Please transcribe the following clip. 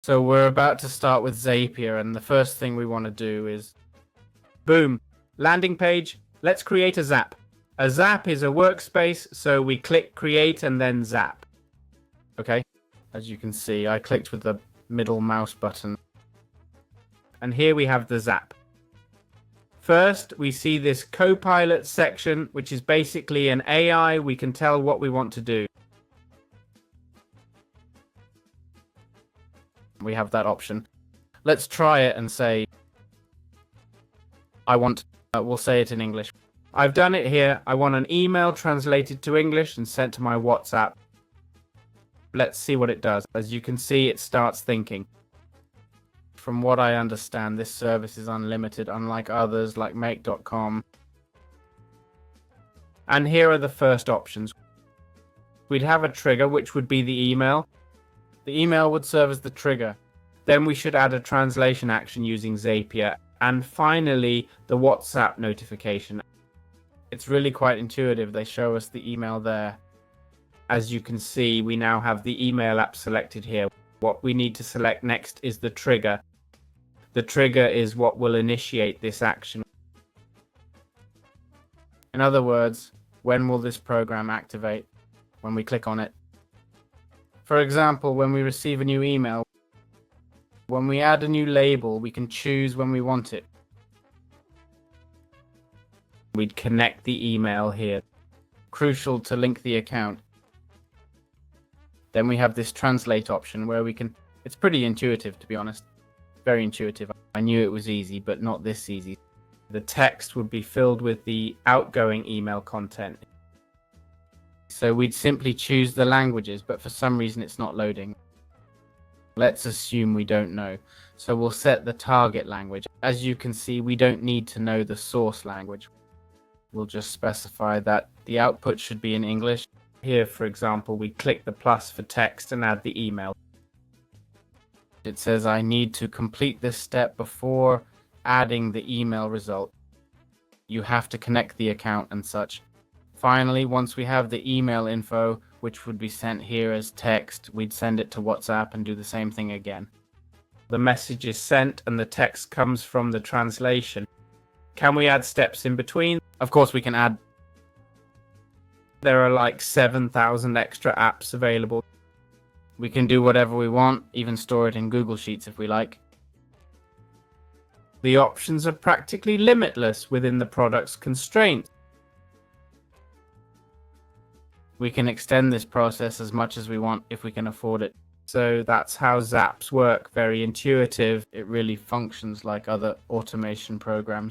So we're about to start with Zapier, and the first thing we want to do is, boom, landing page. Let's create a Zap. A Zap is a workspace, so we click create and then Zap. Okay, as you can see, I clicked with the middle mouse button. And here we have the Zap. First, we see this Copilot section, which is basically an AI. We can tell what we want to do. We have that option. Let's try it and say, we'll say it in English. I've done it here. I want an email translated to English and sent to my WhatsApp. Let's see what it does. As you can see, it starts thinking. From what I understand, this service is unlimited, unlike others like Make.com. And here are the first options. We'd have a trigger, which would be the email. The email would serve as the trigger. Then we should add a translation action using Zapier. And finally, the WhatsApp notification. It's really quite intuitive. They show us the email there. As you can see, we now have the email app selected here. What we need to select next is the trigger. The trigger is what will initiate this action. In other words, when will this program activate? When we click on it. For example, when we receive a new email, when we add a new label, we can choose when we want it. We'd connect the email here. Crucial to link the account. Then we have this translate option where we can, it's pretty intuitive to be honest. Very intuitive. I knew it was easy, but not this easy. The text would be filled with the outgoing email content. So we'd simply choose the languages, but for some reason it's not loading. Let's assume we don't know. So we'll set the target language. As you can see, we don't need to know the source language. We'll just specify that the output should be in English. Here, for example, we click the plus for text and add the email. It says I need to complete this step before adding the email result. You have to connect the account and such. Finally, once we have the email info, which would be sent here as text, we'd send it to WhatsApp and do the same thing again. The message is sent and the text comes from the translation. Can we add steps in between? Of course we can add. There are like 7,000 extra apps available. We can do whatever we want, even store it in Google Sheets if we like. The options are practically limitless within the product's constraints. We can extend this process as much as we want if we can afford it. So that's how Zaps work. Very intuitive. It really functions like other automation programs.